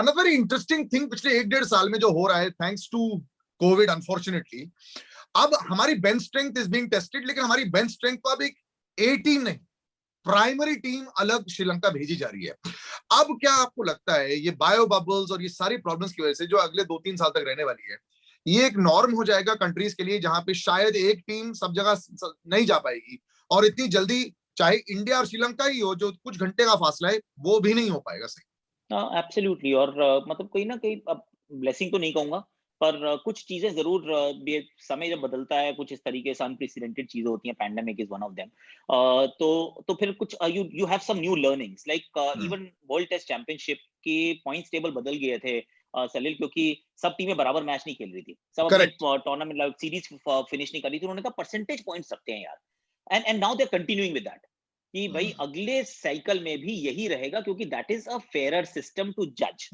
Another very interesting thing पिछले 1-1.5 साल में जो हो रहा है, थैंक्स टू कोविड अनफॉर्चुनेटली, अब हमारी bench strength is being tested, लेकिन हमारी बेंच स्ट्रेंथ तो अब एक ए टीम नहीं, प्राइमरी टीम अलग श्रीलंका भेजी जा रही है। अब क्या आपको लगता है ये बायो बबल्स और ये सारी प्रॉब्लम्स की वजह से जो अगले 2-3 साल तक रहने वाली है, ये एक नॉर्म हो जाएगा कंट्रीज के लिए, जहां पे शायद एक टीम सब जगह नहीं जा पाएगी और इतनी जल्दी चाहे इंडिया और श्रीलंका ही हो जो कुछ घंटे का फासला है वो भी नहीं हो पाएगा? सही। एब्सोल्युटली। और मतलब कहीं ना कहीं, अब ब्लेसिंग तो नहीं कहूंगा, पर कुछ चीजें जरूर समय जब बदलता है, कुछ इस तरीके से अनप्रेसिडेंटेड चीजें होती हैं, pandemic is one of them. तो फिर कुछ you you have some new learnings, like even world test championship के पॉइंट्स टेबल बदल गए थे सलील, क्योंकि सब टीमें बराबर मैच नहीं खेल रही थी, सब अपने करेक्ट। टूर्नामेंट सीरीज फिनिश नहीं कर रही थी। उन्होंने कहा परसेंटेज पॉइंट्स रखते हैं यार, and now they are continuing with that, कि भाई अगले साइकिल में भी यही रहेगा, क्योंकि that is a fairer system to जज।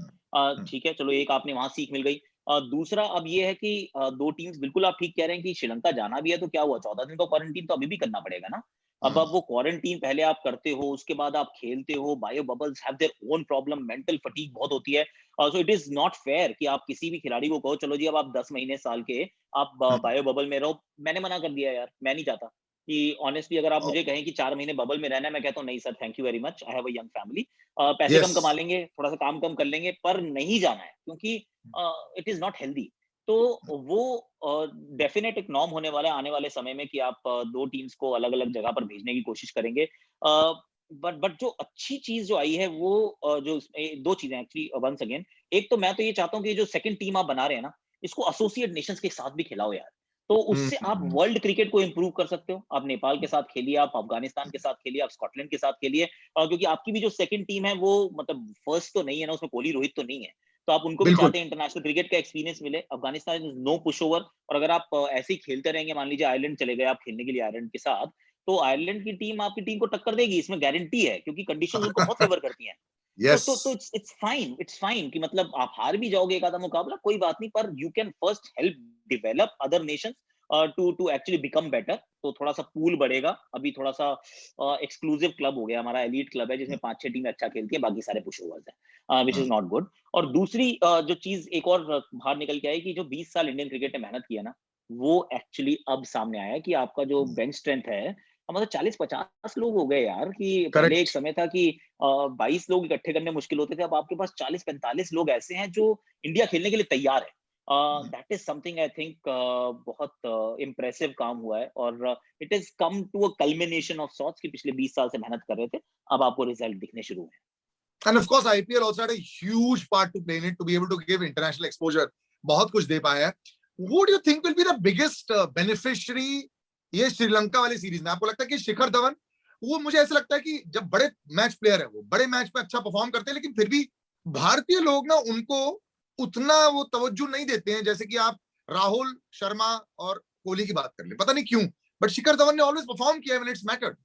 ठीक है, चलो एक आपने वहां सीख मिल गई। दूसरा अब ये है कि दो टीम्स, बिल्कुल आप ठीक कह रहे हैं कि श्रीलंका जाना भी है तो क्या हुआ, 14 दिन का क्वारंटीन तो अभी भी करना पड़ेगा ना। अब वो क्वारंटीन पहले आप करते हो, उसके बाद आप खेलते हो, bio bubbles have their own problem, mental fatigue बहुत होती है। So it is not fair कि आप किसी भी खिलाड़ी को कहो चलो जी अब आप 10 महीने साल के आप बायो बबल में रहो। मैंने मना कर दिया यार, मैं नहीं चाहता कि ऑनेस्टली अगर आप मुझे कहें कि 4 महीने बबल में रहना है, मैं कहता हूँ नहीं sir, thank you very much, I have a young family. पैसे यस। कम कमा लेंगे, थोड़ा सा काम कम कर लेंगे, पर नहीं जाना है, क्योंकि इट इज नॉट हेल्दी। तो वो डेफिनेट एक नॉर्म होने वाला है आने वाले समय में, कि आप दो टीम्स को अलग अलग जगह पर भेजने की कोशिश करेंगे। बट जो अच्छी चीज जो आई है वो जो दो चीजें एक्चुअली, वंस अगेन, एक तो मैं तो ये चाहता हूँ कि जो सेकंड टीम आप बना रहे हैं ना, इसको एसोसिएट नेशंस के साथ भी खिलाओ यार। तो उससे आप वर्ल्ड क्रिकेट को इंप्रूव कर सकते हो। आप नेपाल के साथ खेलिए, आप अफगानिस्तान के साथ खेलिए, आप स्कॉटलैंड के साथ खेलिए, क्योंकि आपकी भी जो सेकंड टीम है वो मतलब फर्स्ट तो नहीं है ना, उसमें कोहली रोहित तो नहीं है, तो आप उनको भी बिल्कुल। चाहते हैं इंटरनेशनल क्रिकेट का एक्सपीरियंस मिले। Afghanistan is no pushover, और अगर आप ऐसे ही खेलते रहेंगे, मान लीजिए आयरलैंड चले गए आप खेलने के लिए आयरलैंड के साथ, तो आयरलैंड की टीम आपकी टीम को टक्कर देगी, इसमें गारंटी है, क्योंकि कंडीशंस उनको बहुत फेवर करती हैं। तो यस। तो तो इट्स फाइन कि मतलब आप हार भी जाओगे एक आधा मुकाबला, कोई बात नहीं, पर you can first help develop other nations to actually become better. तो थोड़ा सा पूल बढ़ेगा। अभी थोड़ा सा एक्सक्लूसिव क्लब हो गया हमारा, एलीट क्लब है जिसमें 5-6 टीमें अच्छा खेलती है, बाकी सारे पुश ओवर्स हैं, विच इज नॉट गुड। और दूसरी जो चीज एक और बाहर निकल के आई, कि जो 20 साल इंडियन क्रिकेट ने मेहनत किया ना, वो एक्चुअली अब सामने आया, कि आपका जो बेंच स्ट्रेंथ है, मतलब 40-50 लोग हो गए यार। कि पहले एक करेक्ट। समय था कि 22 लोग इकट्ठे करने मुश्किल होते थे, अब आपके पास 40-45 लोग ऐसे हैं जो इंडिया खेलने के लिए तैयार है। That is something I think बहुत इम्प्रेसिव काम हुआ है, और it is come to a culmination of sorts, कि पिछले 20 साल से मेहनत कर रहे थे, अब आपको रिजल्ट दिखने शुरू हुए। And of course, IPL also had a huge part to play in it to be able to give international exposure. बहुत कुछ दे पाया है। Who do you think will be the biggest beneficiary ये श्रीलंका वाली सीरीज में? आपको लगता है कि शिखर धवन? वो मुझे ऐसा लगता है कि जब बड़े मैच प्लेयर है, वो बड़े मैच में अच्छा परफॉर्म करते हैं, लेकिन फिर भी भारतीय लोग ना उनको उतना वो तवज्जो नहीं देते हैं, जैसे कि आप राहुल शर्मा और कोहली की बात कर ले, पता नहीं क्यों, बट शिखर धवन ने ऑलवेज परफॉर्म किया when it's mattered.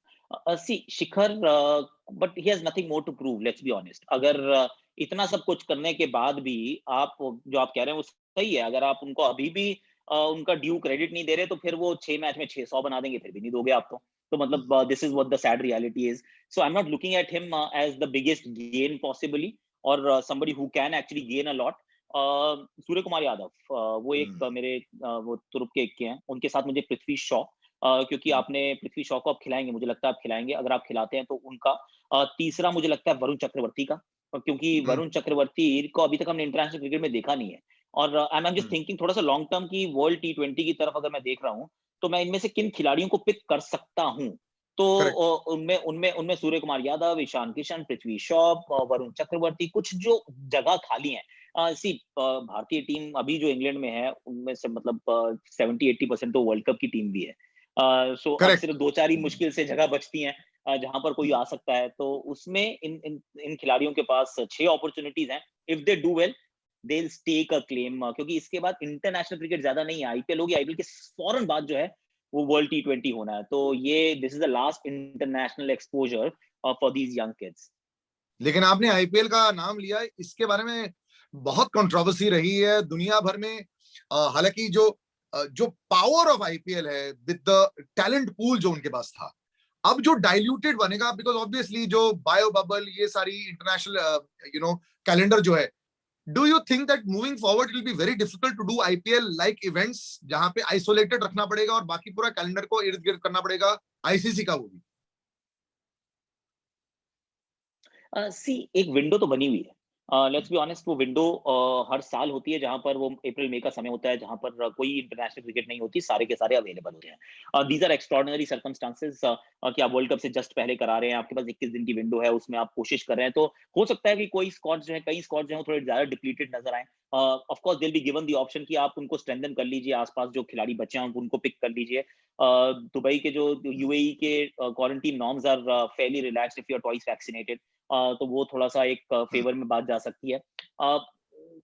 See Shikhar, but he has nothing more to prove, let's be honest. अगर इतना सब कुछ करने के बाद भी आप जो आप कह रहे हैं वो सही है, अगर आप उनको अभी भी उनका ड्यू क्रेडिट नहीं दे रहे, तो फिर वो 6 मैच में 600 बना देंगे, फिर भी नहीं दोगे आप तो मतलब this is what the sad reality is. So I am not looking at him as the biggest gain possibly, और somebody who can actually gain a lot। Suryakumar Yadav, वो एक मेरे वो तुर्क के एक के हैं, उनके साथ मुझे पृथ्वी शॉ, क्योंकि आपने पृथ्वी शॉ को आप खिलाएंगे, मुझे लगता है आप खिलाएंगे, अगर आप खिलाते हैं तो उनका। तीसरा मुझे लगता है वरुण चक्रवर्ती का, क्योंकि वरुण चक्रवर्ती को अभी तक हमने इंटरनेशनल क्रिकेट में देखा नहीं है। और आई एम जस्ट थिंकिंग थोड़ा सा लॉन्ग टर्म की वर्ल्ड T20 की तरफ अगर मैं देख रहा हूँ, तो मैं इनमें से किन खिलाड़ियों को पिक कर सकता हूँ, तो करेक्ट। उनमें उनमें उनमें सूर्य कुमार यादव, ईशान किशन, पृथ्वी शॉ, वरुण चक्रवर्ती, कुछ जो जगह खाली है। सी भारतीय टीम अभी जो इंग्लैंड में है, उनमें से मतलब 70-80% तो वर्ल्ड कप की टीम भी है। सो अब करेक्ट। सिर्फ 2-4 ही मुश्किल से जगह बचती हैं जहां पर कोई आ सकता है, तो उसमें इन इन इन खिलाड़ियों के पास 6 अपॉर्चुनिटीज हैं। If they do well, they will take a claim, क्योंकि इसके बाद इंटरनेशनल क्रिकेट ज्यादा नहीं है, आईपीएल होगी, आईपीएल के फौरन बाद जो है वो वर्ल्ड T20 होना है, तो ये this is the last international exposure for these young kids. लेकिन आपने आईपीएल का नाम लिया, इसके बारे में बहुत कंट्रोवर्सी रही है दुनिया भर में। हालांकि जो पावर ऑफ आईपीएल है विद द टैलेंट पूल जो उनके पास था, अब जो डाइल्यूटेड बनेगा, बिकॉज ऑब्वियसली जो बायो बबल, ये सारी इंटरनेशनल कैलेंडर जो है, Do you think that moving forward it will be very difficult to do IPL like events जहां पे isolated रखना पड़ेगा और बाकी पूरा कैलेंडर को इर्द गिर्द करना पड़ेगा आईसीसी का वो भी? सी एक विंडो तो बनी हुई है। लेट्स बी ऑनेस्ट, वो विंडो हर साल होती है जहां पर वो अप्रैल मई का समय होता है, जहां पर कोई इंटरनेशनल क्रिकेट नहीं होती, सारे के सारे अवेलेबल होते हैं। दीज आर एक्स्ट्रॉर्डिनरी सर्कमस्टांसेस कि आप वर्ल्ड कप से जस्ट पहले करा रहे हैं, आपके पास 21 दिन की विंडो है, उसमें आप कोशिश कर रहे हैं, तो हो सकता है कि कोई स्क्वाड जो है, कई स्क्वाड जो है थोड़े ज्यादा डिप्लीटेड नजर आए। Of course they will be given the option कि आप उनको स्ट्रेंथन कर लीजिए, आसपास जो खिलाड़ी बचे हैं उनको पिक कर लीजिए। दुबई के जो यूएई के quarantine norms are fairly relaxed if you are twice vaccinated, तो वो थोड़ा-सा एक फेवर में बात जा सकती है।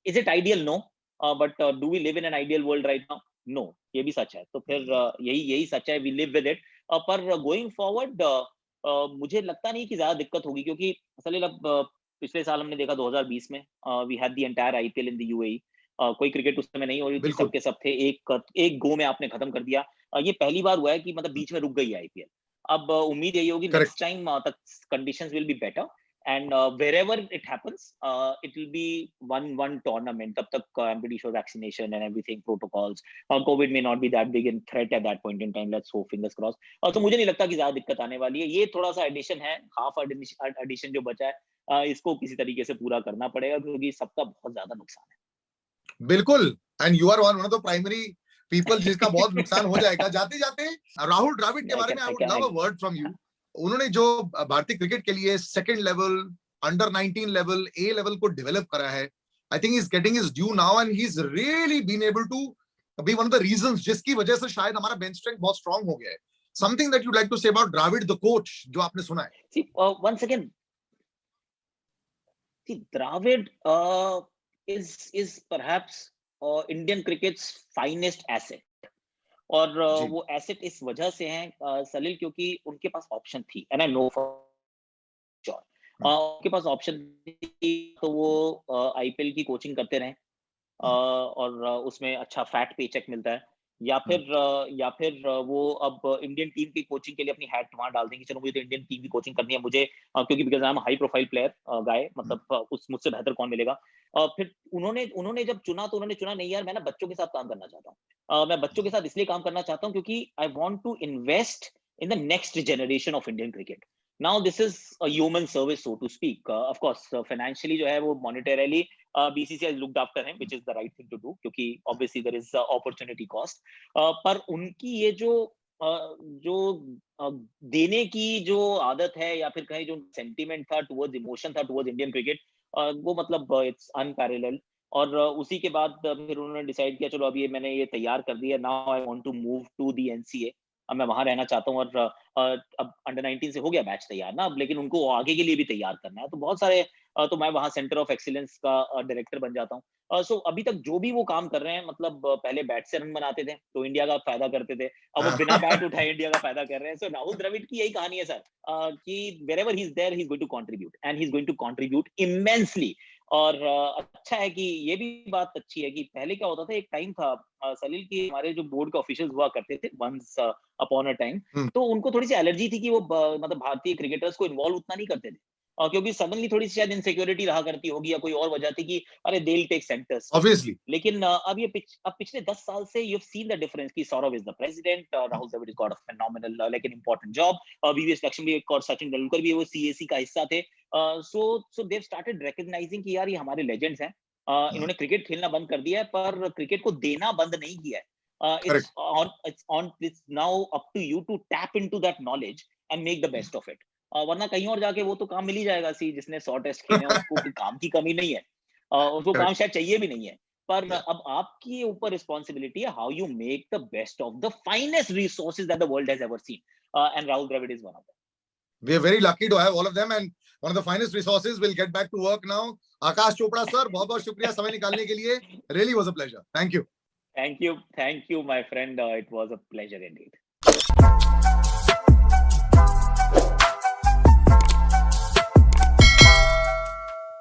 Is it ideal? No. But do we live in an ideal world right now? No, ये भी सच है। तो फिर यही यही सच है, वी लिव विद इट। पर गोइंग फॉरवर्ड मुझे लगता नहीं कि ज़्यादा दिक्कत होगी, क्योंकि सलील अब पिछले साल हमने देखा 2020 में we had the entire IPL in the UAE. कोई क्रिकेट उस समय नहीं हो रही थी, बिल्कुल सब के सब थे, एक गो में आपने खत्म कर दिया। ये पहली बार हुआ है कि मतलब बीच में रुक गई है आईपीएल। अब उम्मीद यही होगी नेक्स्ट करेक्ट। टाइम तक conditions will be better, and wherever it happens, it will be one tournament. Tab tak I'm pretty sure vaccination and everything protocols, COVID may not be that big in threat at that point in time. Let's hope, fingers crossed. तो मुझे नहीं लगता कि ज्यादा दिक्कत आने वाली है। ये थोड़ा सा एडिशन है, हाफ एडिशन जो बचा है, इसको किसी तरीके से पूरा करना पड़ेगा, क्योंकि सबका बहुत ज्यादा नुकसान बिल्कुल। And you are one of the primary people जिसका बहुत नुकसान हो है। जाएगा। जाते जाते राहुल द्रविड़ के बारे में I would love a word from you. उन्होंने जो भारतीय क्रिकेट के लिए second level, under 19 level, A level को डेवलप करा है, I think he is getting his due now and he is really been able to be one of the reasons जिसकी वजह से शायद हमारा बेंच स्ट्रेंथ बहुत स्ट्रांग हो गया है। Something that you like to say about Dravid the coach, जो आपने सुना है? See, once again, see, Dravid is perhaps Indian cricket's finest asset. और जी। वो एसेट इस वजह से हैं सलील, क्योंकि उनके पास ऑप्शन थी, and I know for sure. उनके पास ऑप्शन थी, तो वो आईपीएल की कोचिंग करते रहे, और उसमें अच्छा फैट पे चेक मिलता है, या फिर वो अब इंडियन टीम की कोचिंग के लिए अपनी हैट वहां डाल देंगे, चलो मुझे तो इंडियन टीम की कोचिंग करनी है, मुझे क्योंकि because I am high profile player guy, मतलब उस मुझसे बेहतर कौन मिलेगा। फिर उन्होंने उन्होंने जब चुना, तो उन्होंने चुना नहीं यार, मैं ना बच्चों के साथ काम करना चाहता हूँ, मैं बच्चों के साथ इसलिए काम करना चाहता हूँ क्योंकि I want to invest in the next generation of Indian cricket. Now this is a human service, so to speak. Of course financially जो है वो monetarily BCCI looked after him, which is the right thing to do, क्योंकि obviously there is opportunity cost. पर उनकी ये जो देने की जो आदत है, या फिर कहें जो सेंटीमेंट था टुवर्ड्स, इमोशन था टुवर्ड्स इंडियन क्रिकेट, वो मतलब इट्स अनपैरेलल्ड। और उसी के बाद फिर उन्होंने डिसाइड किया, चलो अब ये मैंने ये तैयार कर दिया, now I want to move to the NCA. अब मैं वहां रहना चाहता हूँ, और अब अंडर 19 से हो गया बैच तैयार ना, अब लेकिन उनको आगे के लिए भी तैयार करना है, तो बहुत सारे तो मैं वहां सेंटर ऑफ एक्सीलेंस का डायरेक्टर बन जाता हूँ। सो अभी तक जो भी वो काम कर रहे हैं, मतलब पहले बैट से रन बनाते थे तो इंडिया का फायदा करते थे, अब वो बिना बैट उठाए इंडिया का फायदा कर रहे हैं। सो राहुल द्रविड़ की यही कहानी है सर, कि wherever he is there he is going to contribute, and he is going to contribute immensely। और अच्छा है कि ये भी बात अच्छी है कि पहले क्या होता था, एक टाइम था सलील की, हमारे जो बोर्ड के ऑफिशियल्स हुआ करते थे वंस अपॉन अ टाइम, तो उनको थोड़ी सी एलर्जी थी कि वो मतलब भारतीय क्रिकेटर्स को इन्वॉल्व उतना नहीं करते थे, क्योंकि सडनली थोड़ी सी शायद इनसिक्योरिटी रहा करती होगी, या कोई और वजह थी कि अरे they will take centre stage. Obviously. लेकिन अब अब पिछले 10 साल से you have seen the difference कि Sourav is the president, Rahul Dravid is got a phenomenal like an important job, VVS Laxman भी और सचिन तेंदुलकर भी वो सीएसी का हिस्सा थे। सो देव स्टार्टेड रिकॉग्नाइजिंग कि यार ये हमारे लेजेंड्स हैं, इन्होंने क्रिकेट खेलना बंद कर दिया है, पर क्रिकेट को देना बंद नहीं किया है। Correct. It's now up to you to tap into that knowledge and make the best of it। वरना कहीं और जाके वो तो काम मिल ही जाएगा, सी जिसने 100 टेस्ट खेले हैं उसको कोई काम की कमी नहीं है, उसको काम शायद चाहिए भी नहीं है। पर अब आपकी ऊपर रिस्पॉन्सिबिलिटी है, how you make the best of the finest resources that the world has ever seen, and Rahul Dravid is one of We are very lucky to have all of them, and one of the finest resources will get back to work now. Akash Chopra sir, बहुत बहुत शुक्रिया समय निकालने के लिए. Really was a pleasure. Thank you. them। Thank you, my friend, it was a pleasure indeed।